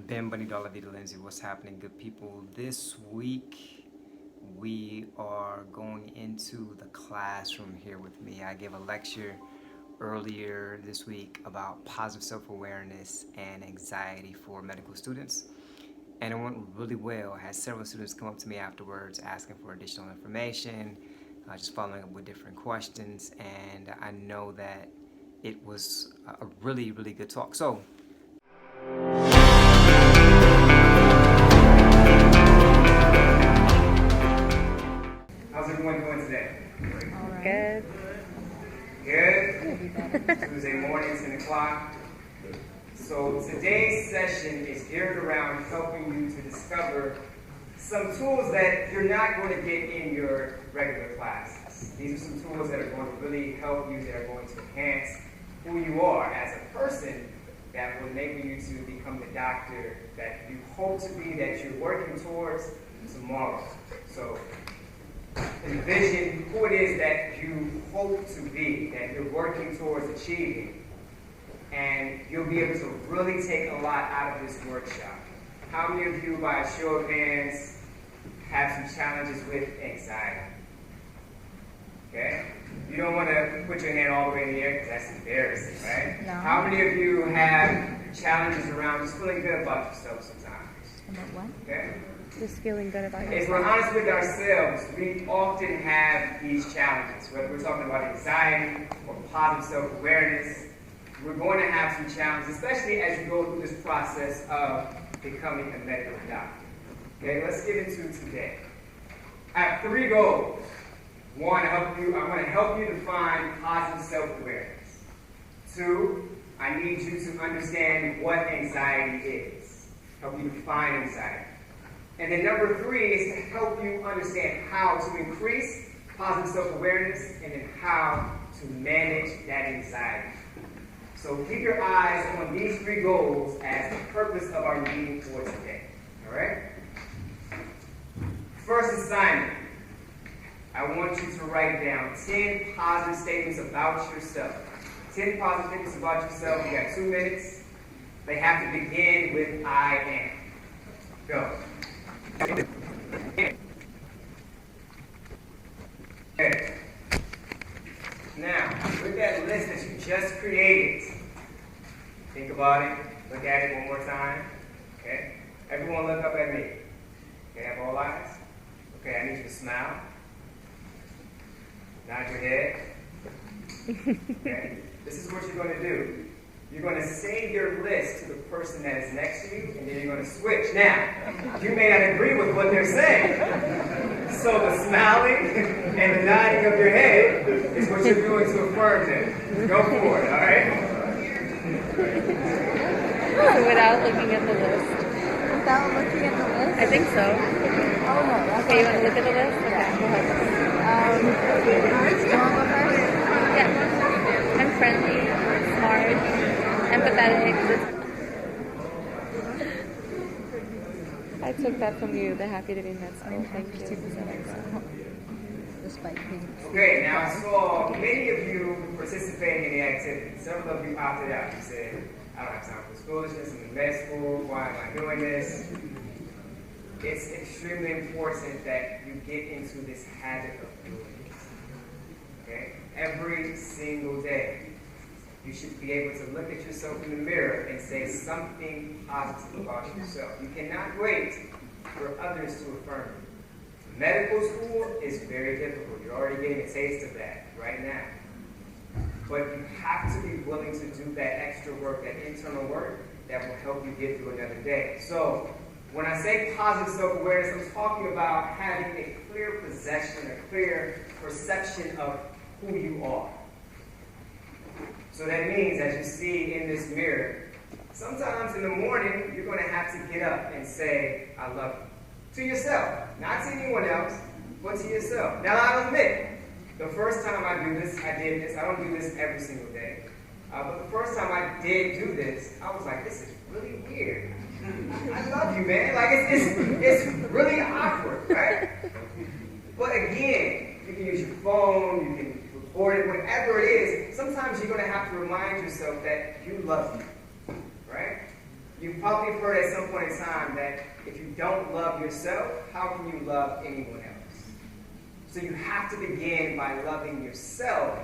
Vernon Lindsay. What's happening, good people? This week we are going into the classroom here with me. I gave a lecture earlier this week about positive self-awareness and anxiety for medical students, and it went really well. I had several students come up to me afterwards asking for additional information, just following up with different questions, and I know that it was a really good talk. So how's everyone doing today? All right. Good? Tuesday morning, 10 o'clock. So today's session is geared around helping you to discover some tools that you're not going to get in your regular classes. These are some tools that are going to really help you, that are going to enhance who you are as a person, that will enable you to become the doctor that you hope to be, that you're working towards tomorrow. So envision who it is that you hope to be, that you're working towards achieving, and you'll be able to really take a lot out of this workshop. How many of you, by a show of hands, have some challenges with anxiety? Okay? You don't want to put your hand all the way in the air because that's embarrassing, right? No. How many of you have challenges around just feeling good about yourself sometimes? About what? Okay? Just feeling good about If yourself. we're honest with ourselves, we often have these challenges. Whether we're talking about anxiety or positive self-awareness, we're going to have some challenges, especially as you go through this process of becoming a medical doctor. Okay, let's get into today. I have 3 goals. 1, I'm going to help you define positive self-awareness. 2, I need you to understand what anxiety is. Help you define anxiety. And then number 3 is to help you understand how to increase positive self-awareness and then how to manage that anxiety. So keep your eyes on these 3 goals as the purpose of our meeting for today. All right? First assignment. I want you to write down 10 positive statements about yourself. 10 positive statements about yourself. You got 2 minutes. They have to begin with I am. Go. Okay. Now, with that list that you just created, think about it. Look at it one more time. Okay? Everyone look up at me. Okay, have all eyes? Okay, I need you to smile. Nod your head. Okay? This is what you're going to do. You're going to say your list to the person that is next to you, and then you're going to switch. Now, you may not agree with what they're saying. So the smiling and the nodding of your head is what you're doing to affirm them. Go for it, all right? So without looking at the list? Without looking at the list? I think so. Oh no, that's Okay, you want to look at the list? Okay, go ahead. you want to go first? Yeah. I'm friendly, smart, empathetic. I took that from you, the happy to be in med school. Thank you. Despite being Okay, now I saw many of you participating in the activity. Several of you opted out. You said, I don't have time for this foolishness. I'm in med school. Why am I doing this? It's extremely important that you get into this habit of doing it. Okay? Every single day. You should be able to look at yourself in the mirror and say something positive about yourself. You cannot wait for others to affirm you. Medical school is very difficult. You're already getting a taste of that right now. But you have to be willing to do that extra work, that internal work, that will help you get through another day. So when I say positive self-awareness, I'm talking about having a clear possession, a clear perception of who you are. So that means, as you see in this mirror, sometimes in the morning, you're going to have to get up and say, I love you. To yourself. Not to anyone else, but to yourself. Now, I'll admit, the first time I do this, I did this. I don't do this every single day. But the first time I did do this, I was like, this is really weird. I love you, man. Like, it's really awkward, right? But again, you can use your phone, you can record it, whatever it is. Sometimes you're going to have to remind yourself that you love you, right? You've probably heard at some point in time that if you don't love yourself, how can you love anyone else? So you have to begin by loving yourself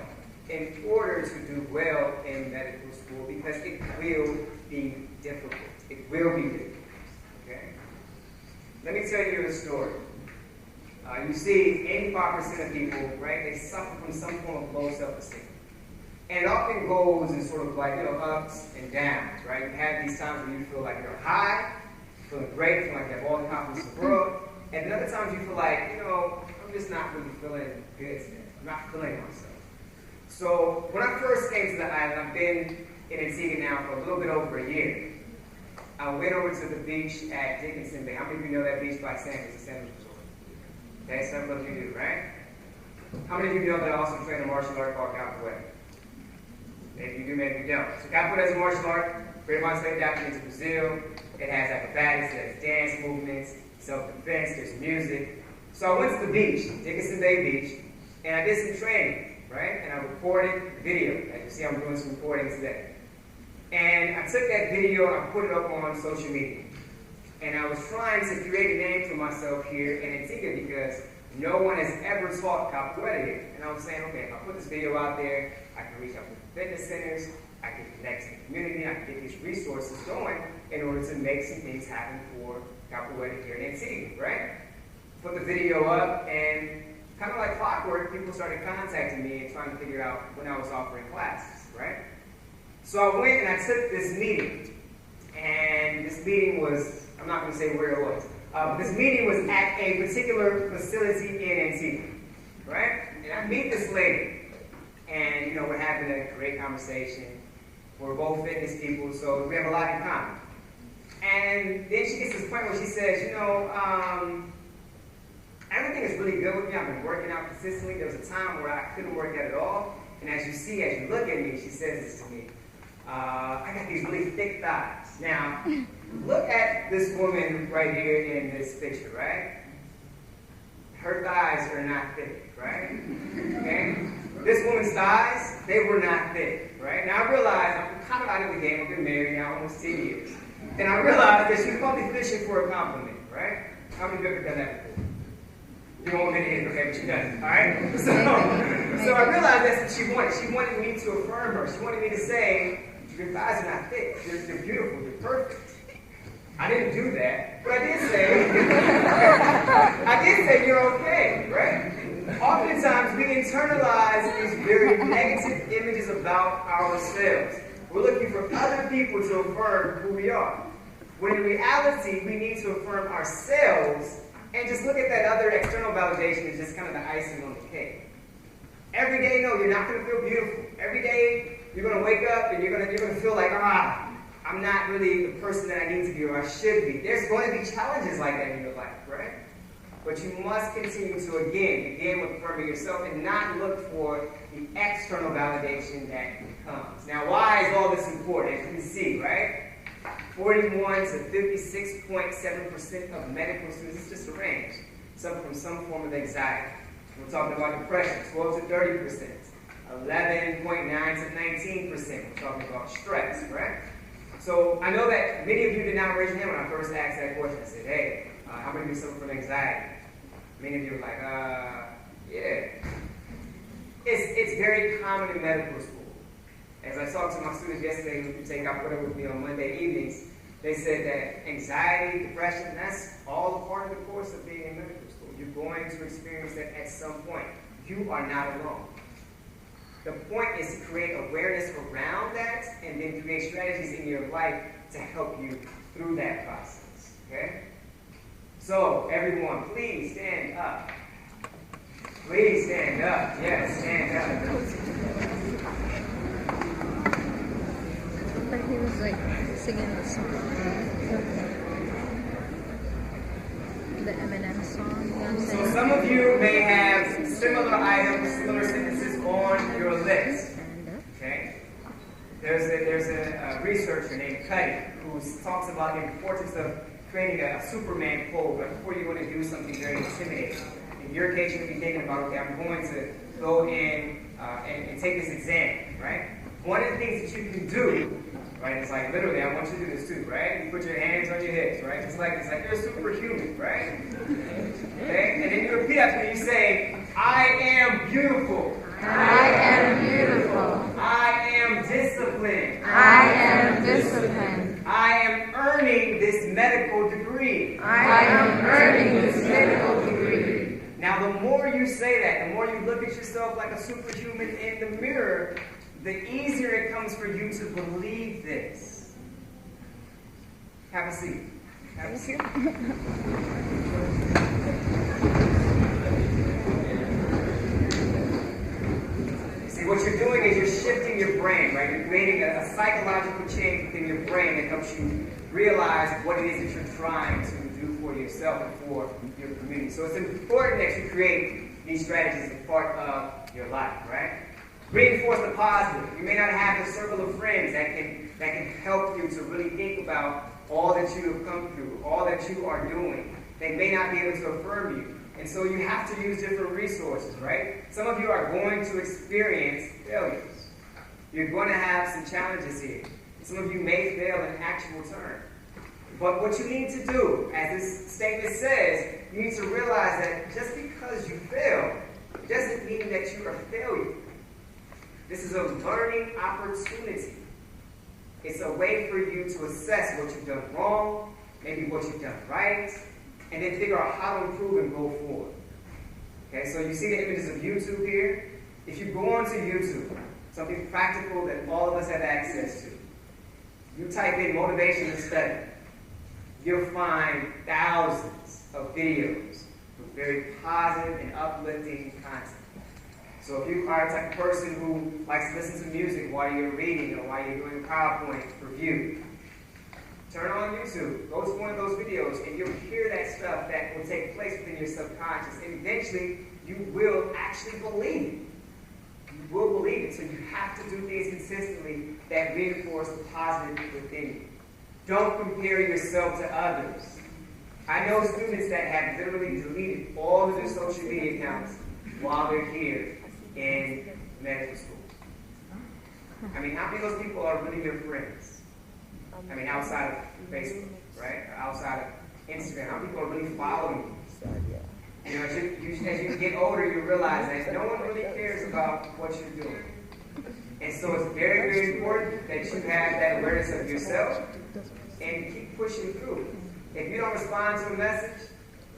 in order to do well in medical school, because it will be difficult. It will be difficult. Okay? Let me tell you a story. You see, 85% of people, right, they suffer from some form of low self-esteem. And it often goes in sort of like, ups and downs, right? You have these times where you feel like you're high, feeling great, feeling like you have all the confidence in the world. And other times you feel like, I'm just not really feeling good today. I'm not feeling myself. So when I first came to the island, I've been in Antigua now for a little bit over a year. I went over to the beach at Dickinson Bay. How many of you know that beach by Sanders, the Sanders Resort? Okay, some of you do, right? How many of you know that I also train a martial art called capoeira? Maybe you do, maybe you don't. So capoeira is a martial art, very much like Japanese Brazil. It has acrobatics, it has dance movements, self-defense, there's music. So I went to the beach, Dickinson Bay Beach, and I did some training, right? And I recorded video. As you see, I'm doing some recording today. And I took that video and I put it up on social media. And I was trying to create a name for myself here in Antigua because no one has ever taught capoeira here. And I was saying, okay, if I put this video out there, I can reach out to fitness centers, I can connect to the community, I can get these resources going in order to make some things happen for capoeira here in Antigua, right? Put the video up, and kind of like clockwork, people started contacting me and trying to figure out when I was offering classes, right? So I went and I took this meeting, and this meeting was, I'm not going to say where it was, but this meeting was at a particular facility in Antigua, right? And I meet this lady, and we're having a great conversation. We're both fitness people, so we have a lot in common. And then she gets to this point where she says, everything is really good with me. I've been working out consistently. There was a time where I couldn't work out at all. And as you look at me, she says this to me. I got these really thick thighs. Now, look at this woman right here in this picture, right? Her thighs are not thick, right? Okay? This woman's thighs, they were not thick, right? Now I realize I'm kind of out of the game. I've been married now almost 10 years. And I realized that she's probably fishing for a compliment, right? How many of you have ever done that before? You don't want me to hit, okay, but she doesn't, all right? So I realized that's what she wanted. She wanted me to affirm her. She wanted me to say, your thighs are not thick. They're beautiful. They're perfect. I didn't do that, but I did say you're okay, right? Oftentimes we internalize these very negative images about ourselves. We're looking for other people to affirm who we are. When in reality, we need to affirm ourselves and just look at that other external validation as just kind of the icing on the cake. Every day, no, you're not going to feel beautiful. Every day, you're going to wake up and you're going to feel like, I'm not really the person that I need to be or I should be. There's going to be challenges like that in your life, right? But you must continue to, again, begin with affirming yourself and not look for the external validation that comes. Now, why is all this important? As you can see, right? 41 to 56.7% of medical students, it's just a range, suffer from some form of anxiety. We're talking about depression, 12 to 30%. 11.9 to 19%. We're talking about stress, right? So I know that many of you did not raise your hand when I first asked that question. I said, hey, how many of you suffer from anxiety? Many of you were like, yeah. It's very common in medical school. As I talked to my students yesterday who take capoeira with me on Monday evenings, they said that anxiety, depression, that's all a part of the course of being in medical school. You're going to experience that at some point. You are not alone. The point is to create awareness around that and then create strategies in your life to help you through that process. Okay? So, everyone, please stand up. Please stand up. Yes, stand up. But he was like singing the song. The Eminem song. You know what I'm saying? So some of you may have similar items, similar sentences on your list. Okay? There's a researcher named Cuddy who talks about the importance of creating a Superman quote right before you want to do something very intimidating. In your case, you could be thinking about, okay, I'm going to go in and take this exam, right? One of the things that you can do, right? It's like, literally, I want you to do this too, right? You put your hands on your hips, right? It's like you're superhuman, right? Okay? And then you repeat after me, you say, I am beautiful. I am beautiful. I am disciplined. I am disciplined. I am earning this medical degree. I am earning this medical degree. Now, the more you say that, the more you look at yourself like a superhuman in the mirror, the easier it comes for you to believe this. Have a seat. Have a seat. See, what you're doing is you're shifting your brain, right? You're creating a psychological change within your brain that helps you realize what it is that you're trying to do for yourself and for your community. So it's important that you create these strategies as part of your life, right? Reinforce the positive. You may not have a circle of friends that can help you to really think about all that you have come through, all that you are doing. They may not be able to affirm you. And so you have to use different resources, right? Some of you are going to experience failures. You're going to have some challenges here. Some of you may fail in actual terms. But what you need to do, as this statement says, you need to realize that just because you fail, it doesn't mean that you're a failure. This is a learning opportunity. It's a way for you to assess what you've done wrong, maybe what you've done right, and then figure out how to improve and go forward. Okay, so you see the images of YouTube here. If you go onto YouTube, something practical that all of us have access to, you type in motivation to study, you'll find thousands of videos with very positive and uplifting content. So if you are the type of person who likes to listen to music while you're reading or while you're doing a PowerPoint review, turn on YouTube, go to one of those videos, and you'll hear that stuff that will take place within your subconscious. And eventually, you will actually believe it. You will believe it. So you have to do things consistently that reinforce the positive within you. Don't compare yourself to others. I know students that have literally deleted all of their social media accounts while they're here in medical school. I mean, how many of those people are really your friends? I mean, outside of Facebook, right? Or outside of Instagram, how many people are really following you? You know, as you get older, you realize that no one really cares about what you're doing. And so it's very, very important that you have that awareness of yourself and keep pushing through. If you don't respond to a message,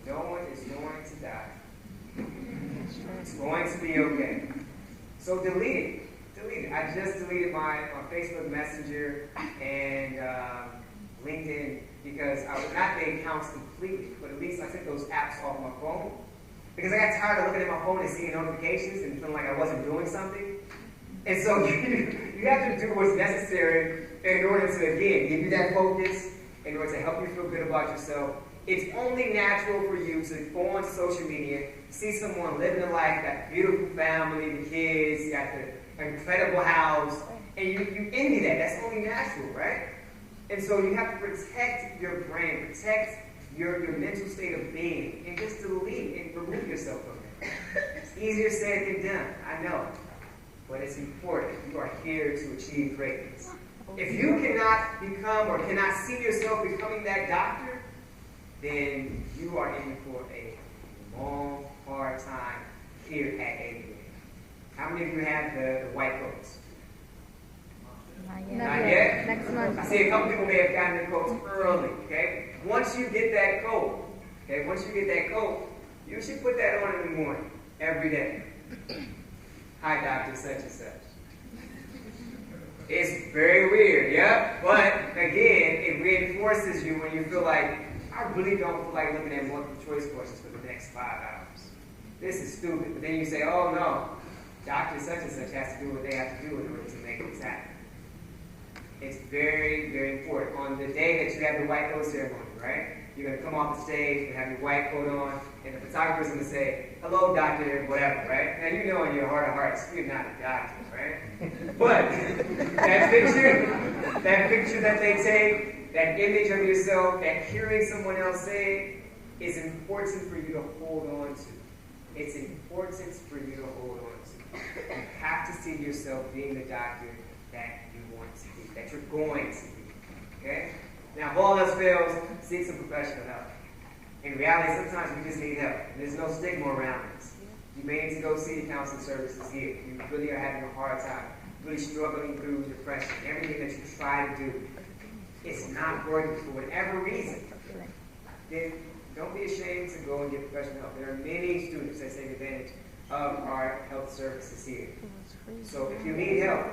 no one is going to die. It's going to be okay. So delete it. Delete it. I just deleted my Facebook Messenger and LinkedIn because I was not the accounts completely, but at least I took those apps off my phone because I got tired of looking at my phone and seeing notifications and feeling like I wasn't doing something. And so you have to do what's necessary in order to, again, give you that focus, in order to help you feel good about yourself. It's only natural for you to go on social media, see someone living a life, got a beautiful family, the kids, got the incredible house, and you envy that. That's only natural, right? And so you have to protect your brain, protect your mental state of being, and just delete and remove yourself from it. It's easier said than done, I know. But it's important. You are here to achieve greatness. If you cannot become or cannot see yourself becoming that doctor, then you are in for a long, hard time here at AUA. How many of you have the white coats? Not yet? Next month. I see a couple people may have gotten their coats early, okay? Once you get that coat, you should put that on in the morning, every day. Hi, Dr. Such and such. It's very weird, yeah? But, again, it reinforces you when you feel like, I really don't feel like looking at multiple choice questions for the next 5 hours. This is stupid. But then you say, oh no, Dr. Such and such has to do what they have to do in order to make this happen. It's very, very important. On the day that you have the white coat ceremony, right? You're going to come off the stage and have your white coat on, and the photographer's going to say, hello, doctor, whatever, right? Now, you know in your heart of hearts, you're not a doctor, right? But that picture that they take, that image of yourself, that hearing someone else say, is important for you to hold on to. It's important for you to hold on to. You have to see yourself being the doctor that you want to be, that you're going to be. Okay? Now, if all else fails, seek some professional help. In reality, sometimes we just need help. And there's no stigma around this. You may need to go see the counseling services here. You really are having a hard time, really struggling through depression. Everything that you try to do, it's not working for whatever reason. Then don't be ashamed to go and get professional help. There are many students that take advantage of our health services here. So if you need help,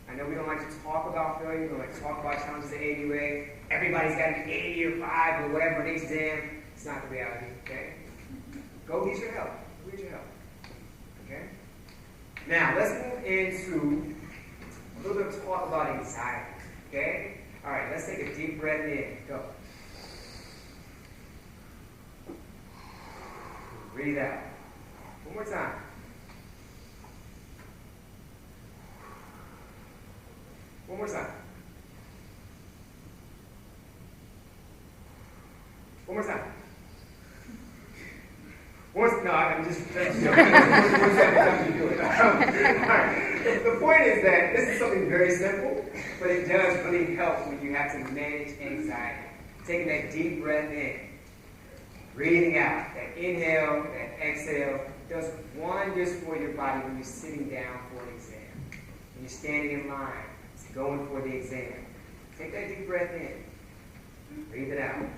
I know we don't like to talk about failure, we don't like to talk about challenges at AUA. Everybody's got an 80 or 5 or whatever in each exam. It's not the reality, okay? Go get your help. Go get your help. Okay? Now, let's move into a little bit of talk about anxiety. Okay? All right, let's take a deep breath in. Go. Breathe out. One more time. One more time. One more time. No, I'm just joking. All right. The point is that this is something very simple, but it does really help when you have to manage anxiety. Taking that deep breath in, breathing out, that inhale, that exhale, does wonders for your body when you're sitting down for an exam, when you're standing in line, going for the exam. Take that deep breath in, breathe it out.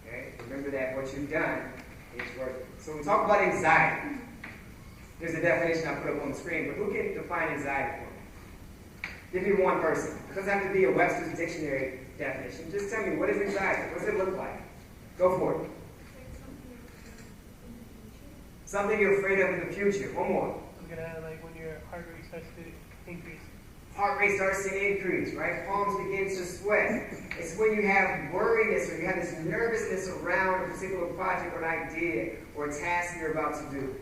Okay? Remember that what you've done is working. So when we talk about anxiety, there's a definition I put up on the screen, but who can define anxiety for me? Give me one person. It doesn't have to be a Webster's Dictionary definition. Just tell me, what is anxiety? What does it look like? Go for it. Something you're afraid of in the future. One more. Look at like when your heart rate starts to increase. Heart rate starts to increase, right? Palms begin to sweat. It's when you have worriness or you have this nervousness around a particular project or an idea or a task you're about to do.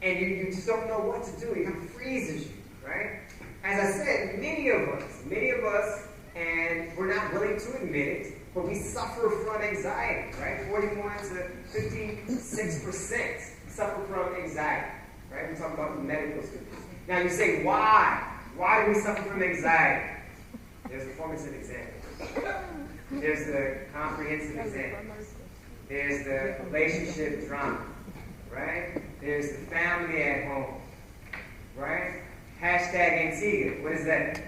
And you just don't know what to do. It kind of freezes you, right? As I said, many of us, and we're not willing to admit it, but we suffer from anxiety, right? 41 to 56% suffer from anxiety, right? We talk about the medical students. Now you say, why? Why do we suffer from anxiety? There's the formative exam. There's the comprehensive exam. There's the relationship drama, right? There's the family at home, right? Hashtag Antigua. What is that?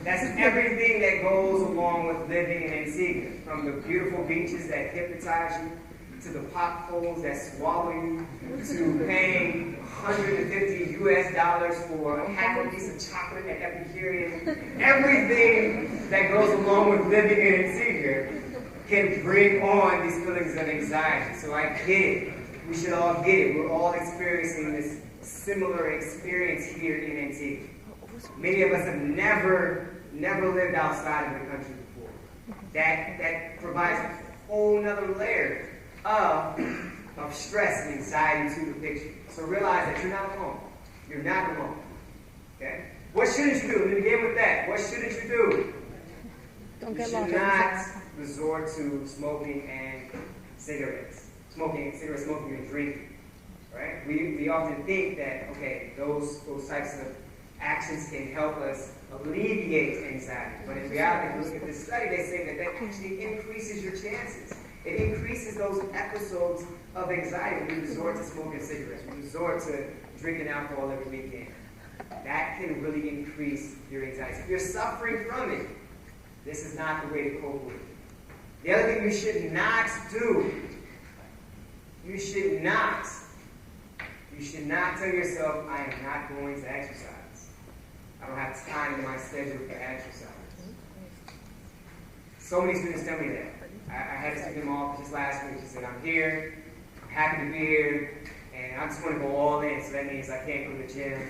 That's everything that goes along with living in Antigua. From the beautiful beaches that hypnotize you, to the potholes that swallow you, to paying $150 US for half a piece of chocolate at Epicurean. Everything that goes along with living in Antigua can bring on these feelings of anxiety. So I get it. We should all get it. We're all experiencing this similar experience here in Antigua. Many of us have never lived outside of the country before. That provides a whole other layer of stress and anxiety to the picture. So realize that you're not alone. You're not alone. Okay? What shouldn't you do? Let me begin with that. What shouldn't you do? Don't you should not resort to smoking and cigarettes. Cigarette smoking and drinking. Right? We often think that, okay, those types of actions can help us alleviate anxiety. But in reality, if you look at this study, they say that actually increases your chances. It increases those episodes of anxiety when you resort to smoking cigarettes, when you resort to drinking alcohol every weekend. That can really increase your anxiety. If you're suffering from it, this is not the way to cope with it. The other thing you should not do, you should not tell yourself, I am not going to exercise. I don't have time in my schedule for exercise. So many students tell me that. I had a student in my office just last week. She said, I'm here, I'm happy to be here, and I'm just going to go all in. So that means I can't go to the gym.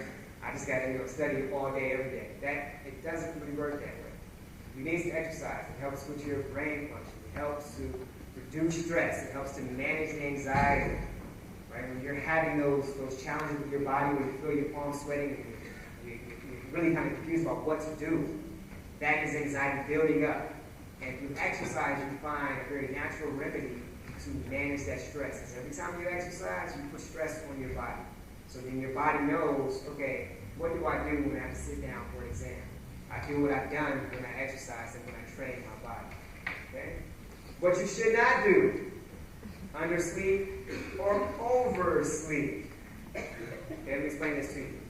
I just got to study all day, every day. It doesn't really work that way. You need to exercise. It helps with your brain function. It helps to reduce stress. It helps to manage anxiety. Right? When you're having those challenges with your body, when you feel your palms sweating, and you're really kind of confused about what to do, that is anxiety building up. And through exercise, you find a very natural remedy to manage that stress. Because every time you exercise, you put stress on your body. So then your body knows, okay, what do I do when I have to sit down for an exam? I do what I've done when I exercise and when I train my body. Okay? What you should not do, undersleep or oversleep. Okay, let me explain this to you.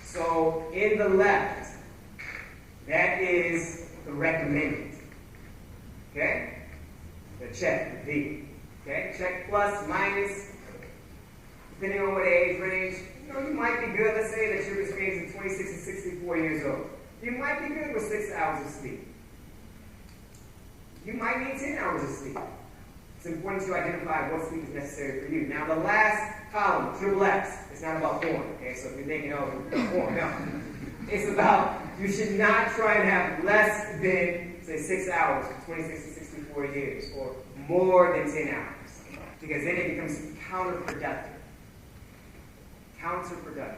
So, in the left, that is the recommended. Okay? The check, the D. Okay? Check plus, minus, depending on what age range. You might be good. Let's say that you're experiencing 26 and 64 years old. You might be good with 6 hours of sleep. You might need 10 hours of sleep. It's important to identify what sleep is necessary for you. Now, the last column, triple X, it's not about porn. Okay, so if you're thinking, oh, porn, no. It's about you should not try and have less than, say, 6 hours for 26 to 64 years, or more than 10 hours, because then it becomes counterproductive. Counterproductive.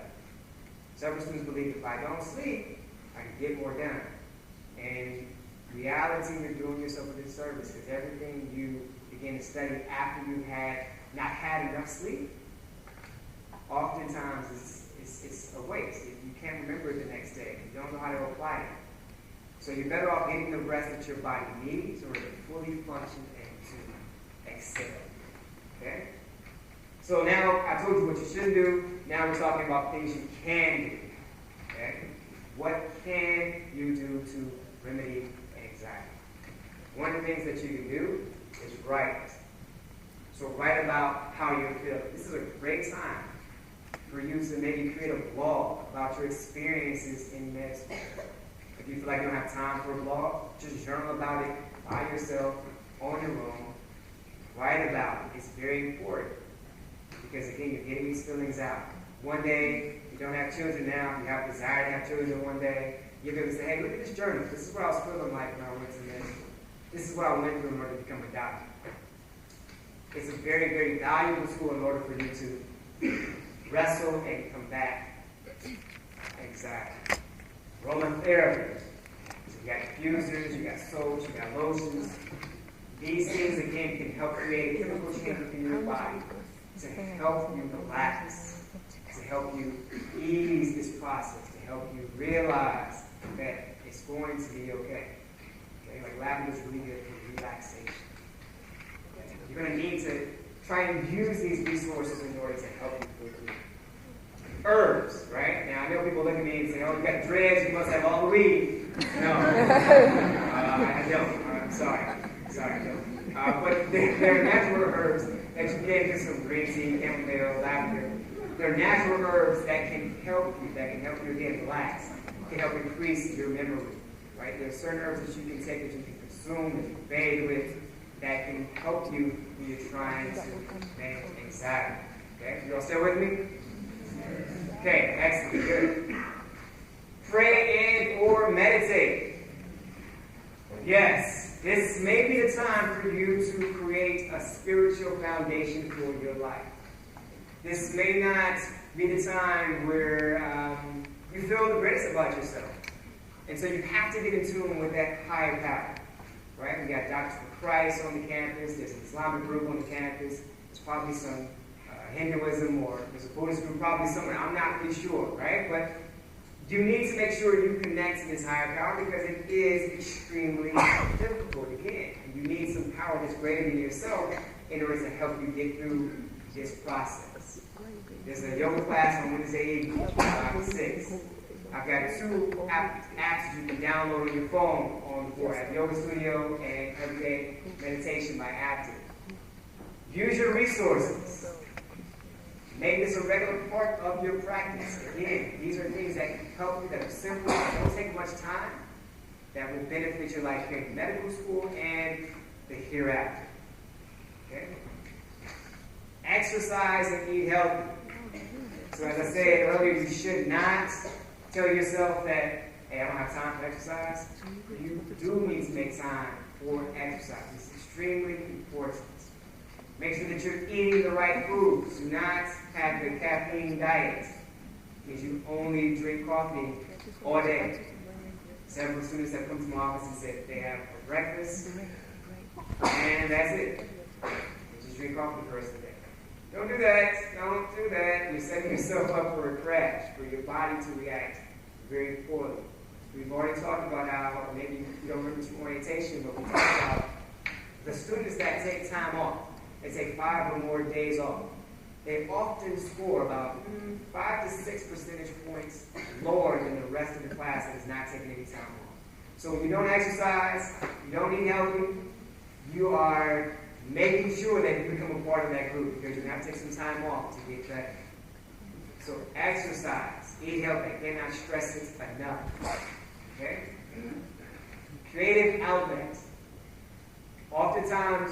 Several students believe if I don't sleep, I can get more done. And reality, you're doing yourself a disservice, because everything you begin to study after you've not had enough sleep, oftentimes it's a waste. You can't remember it the next day. You don't know how to apply it. So you're better off getting the rest that your body needs in order to fully function and to excel. Okay? So now I told you what you shouldn't do. Now we're talking about things you can do. Okay? What can you do to remedy anxiety? One of the things that you can do is write. So write about how you feel. This is a great time for you to maybe create a blog about your experiences in med school. If you feel like you don't have time for a blog, just journal about it by yourself, on your own. Write about it. It's very important. Because again, you're getting these feelings out. One day, you don't have children now, you have a desire to have children one day, you'll be able to say, hey, look at this journal. This is what I was feeling like when I went to med school. This is what I went through in order to become a doctor. It's a very, very valuable tool in order for you to wrestle and combat anxiety. Aromatherapy. So you got diffusers, you got soaps, you got lotions. These things, again, can help create a chemical change in your body to help you relax, to help you ease this process, to help you realize that it's going to be okay. Okay? Like lavender is really good for relaxation. Okay? You're going to need to try and use these resources in order to help you feel good. Herbs, right? Now, I know people look at me and say, oh, you got dreads, you must have all the weed. No. I don't. I'm sorry. I don't. But they're natural herbs that you get in some green tea, chamomile, lavender. They're natural herbs that can help you, again relax, can help increase your memory, right? There are certain herbs that you can take, that you can consume, that you can bathe with, that can help you when you're trying to manage anxiety. Okay, you all still with me? Okay, excellent, good. Pray and or meditate. Yes, this may be the time for you to create a spiritual foundation for your life. This may not be the time where you feel the greatest about yourself. And so you have to get in tune with that higher power. Right? We got Doctors for Christ on the campus. There's an Islamic group on the campus. There's probably some Hinduism, or there's a Buddhist group probably somewhere. I'm not really sure, right? But you need to make sure you connect to this higher power, because it is extremely difficult to get. And you need some power that's greater than yourself in order to help you get through this process. There's a yoga class on Wednesday evening, 5 to 6. I've got 2 apps you can download on your phone on the board. I have Yoga Studio and Everyday Meditation by Active. Use your resources. Make this a regular part of your practice. Again, these are things that can help you, that are simple, that don't take much time, that will benefit your life here in medical school and the hereafter. Okay? Exercise and eat healthy. So as I said earlier, you should not tell yourself that, hey, I don't have time for exercise. You do need to make time for exercise. It's extremely important. Make sure that you're eating the right foods. Do not have the caffeine diet, because you only drink coffee all day. Several students have come to my office and said they have for breakfast, and that's it. They just drink coffee the rest of the day. Don't do that. Don't do that. You're setting yourself up for a crash, for your body to react very poorly. We've already talked about how, maybe you don't remember your orientation, but we talked about the students that take time off. They take 5 or more days off. They often score about 5 to 6 percentage points lower than the rest of the class that is not taking any time off. So when you don't exercise, you don't eat healthy, you are making sure that you become a part of that group because you're going to have to take some time off to get better. So exercise, eat healthy. I cannot stress it enough. Okay? Creative outlets. Oftentimes,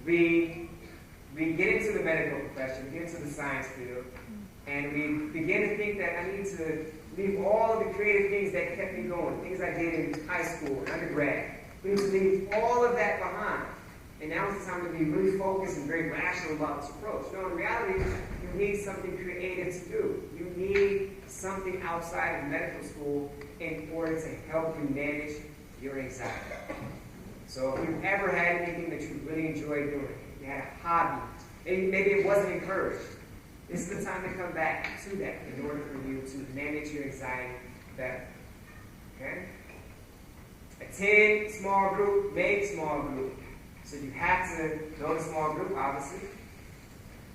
we get into the medical profession, we get into the science field, and we begin to think that I need to leave all of the creative things that kept me going, things I did in high school and undergrad. We need to leave all of that behind. And now it's the time to be really focused and very rational about this approach. No, in reality, you need something creative to do. You need something outside of medical school in order to help you manage your anxiety. So if you've ever had anything that you really enjoyed doing, you had a hobby, maybe it wasn't encouraged, this is the time to come back to that in order for you to manage your anxiety better. Okay? Attend small group, make small group. So you have to go to small group, obviously.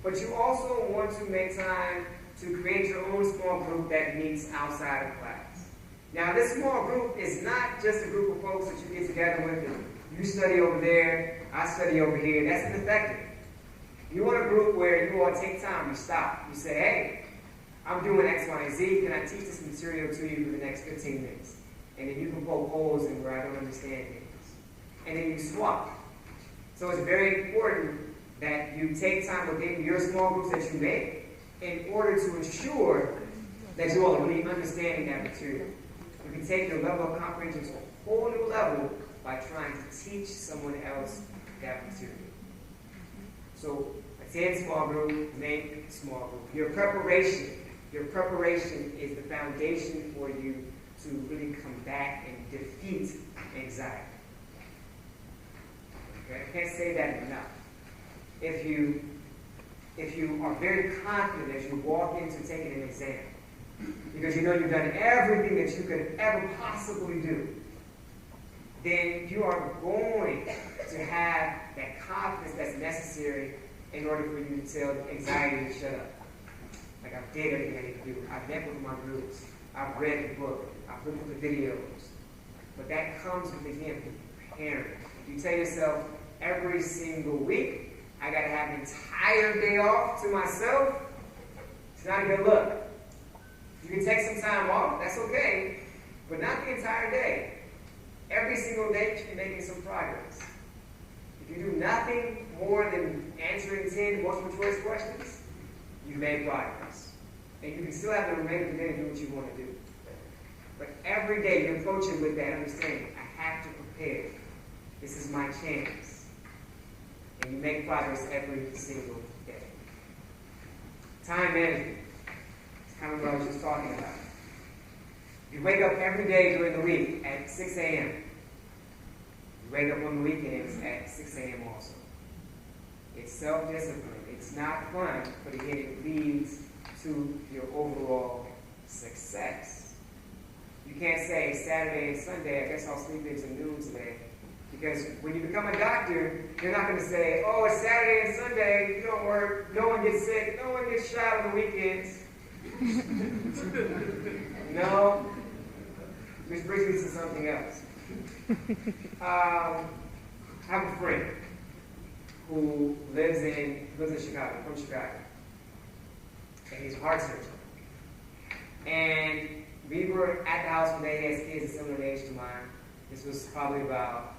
But you also want to make time to create your own small group that meets outside of class. Now, this small group is not just a group of folks that you get together with and you study over there, I study over here. That's ineffective. You want a group where you all take time, you stop, you say, hey, I'm doing X, Y, and Z. Can I teach this material to you for the next 15 minutes? And then you can poke holes in where I don't understand things. And then you swap. So it's very important that you take time within your small groups that you make in order to ensure that you all are really understanding that material. You can take your level of comprehension to a whole new level by trying to teach someone else that material. So attend small group, make small group. Your preparation is the foundation for you to really combat and defeat anxiety. Okay? I can't say that enough. If you are very confident as you walk into taking an exam, because you know you've done everything that you could ever possibly do, then you are going to have that confidence that's necessary in order for you to tell anxiety to shut up. Like, I've did everything I need to do. I've met with my groups. I've read the book. I've looked at the videos. But that comes with, again, preparing. You tell yourself every single week, I got to have an entire day off to myself. It's not a good look. You can take some time off. That's okay. But not the entire day. Every single day, you should be making some progress. If you do nothing more than answering 10 multiple choice questions, you've made progress. And you can still have the remainder of the day to do what you want to do. But every day, you approach it with that understanding. I have to prepare. This is my chance. And you make progress every single day. Time management. It's kind of what I was just talking about. You wake up every day during the week at 6 a.m. You wake up on the weekends at 6 a.m. also. It's self-discipline. It's not fun, but again, it leads to your overall success. You can't say Saturday and Sunday, I guess I'll sleep into noon today. Because when you become a doctor, you're not going to say, oh, it's Saturday and Sunday, you don't work, no one gets sick, no one gets shot on the weekends. No. Which brings me to something else. I have a friend who lives in Chicago, from Chicago. And he's a heart surgeon. And we were at the house when they had kids a similar age to mine. This was probably about,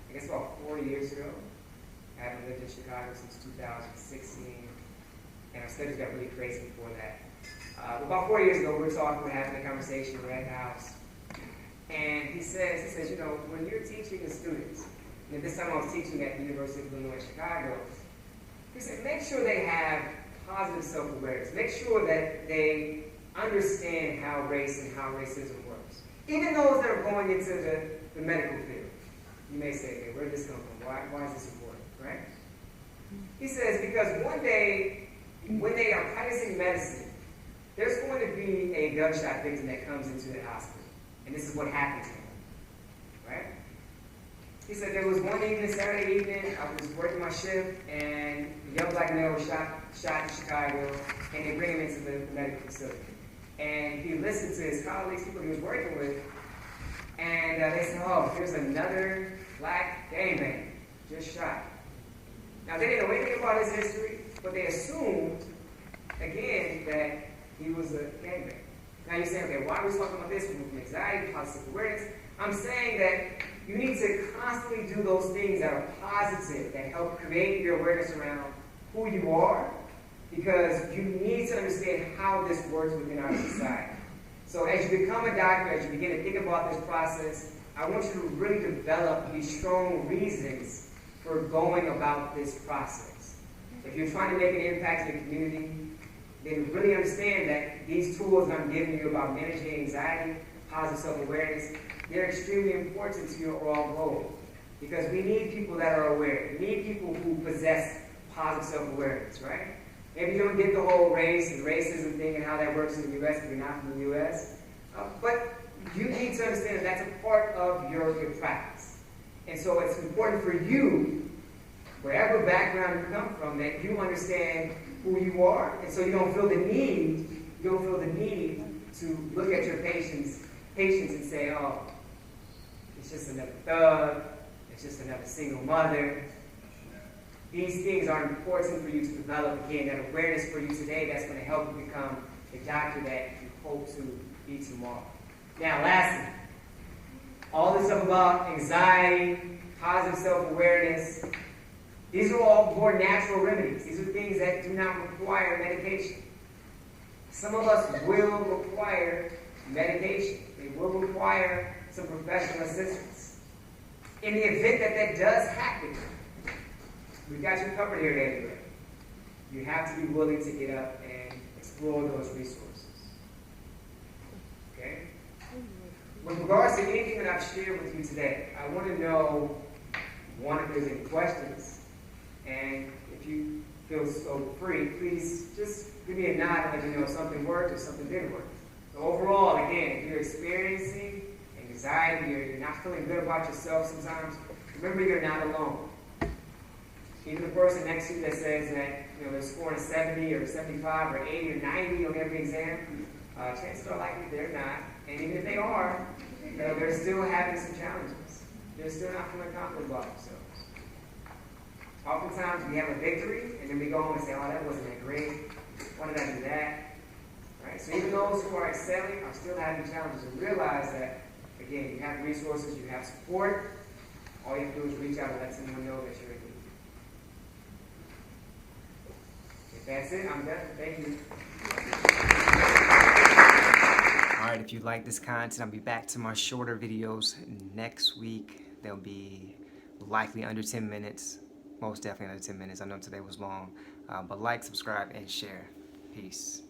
I guess about 4 years ago. I haven't lived in Chicago since 2016. And our studies got really crazy before that. About 4 years ago, we were talking, we were having a conversation, we were at the house. And he says, you know, when you're teaching the students, and at this time I was teaching at the University of Illinois, Chicago, he said, make sure they have positive self-awareness. Make sure that they understand how race and how racism works. Even those that are going into the medical field. You may say, okay, where did this come from? Why is this important, right? He says, because one day, when they are practicing medicine, there's going to be a gunshot victim that comes into the hospital. And this is what happened to him. Right? He said, there was one evening, Saturday evening, I was working my shift, and a young black male was shot in Chicago, and they bring him into the medical facility. And he listened to his colleagues, people he was working with, and they said, oh, here's another black gangbanger just shot. Now, they didn't know anything about his history, but they assumed, again, that he was a gangbanger. Now, you're saying, okay, why are we talking about this? From anxiety, positive awareness. I'm saying that you need to constantly do those things that are positive, that help create your awareness around who you are, because you need to understand how this works within our society. So as you become a doctor, as you begin to think about this process, I want you to really develop these strong reasons for going about this process. If you're trying to make an impact in the community, then really understand that these tools that I'm giving you about managing anxiety, positive self-awareness, they're extremely important to your overall goal. Because we need people that are aware. We need people who possess positive self-awareness, right? Maybe you don't get the whole race and racism thing and how that works in the U.S. if you're not from the U.S. But you need to understand that that's a part of your practice. And so it's important for you, wherever background you come from, that you understand who you are, and so you don't feel the need to look at your patients and say, oh, it's just another thug, it's just another single mother. These things are important for you to develop, again, that awareness for you today that's going to help you become the doctor that you hope to be tomorrow. Now, lastly, all this stuff about anxiety, positive self-awareness, these are all more natural remedies. These are things that do not require medication. Some of us will require medication. They will require some professional assistance. In the event that that does happen, we've got you covered here anyway. You have to be willing to get up and explore those resources. Okay? With regards to anything that I've shared with you today, I want to know, one, if there's any questions, and if you feel so free, please just give me a nod and let me know if something worked or something didn't work. So overall, again, if you're experiencing anxiety, you're not feeling good about yourself sometimes, remember you're not alone. Even the person next to you that says that they're scoring a 70 or 75 or 80 or 90 on every exam, chances are likely they're not. And even if they are, they're still having some challenges. They're still not feeling confident about themselves. Oftentimes we have a victory, and then we go home and say, oh, that wasn't that great. Why did I do that? Right? So even those who are excelling are still having challenges. And realize that, again, you have resources, you have support. All you have to do is reach out and let someone know that you're in need. If that's it, I'm done. Thank you. Alright, if you like this content, I'll be back to my shorter videos next week. They'll be likely under 10 minutes. Most definitely under 10 minutes. I know today was long. But like, subscribe, and share. Peace.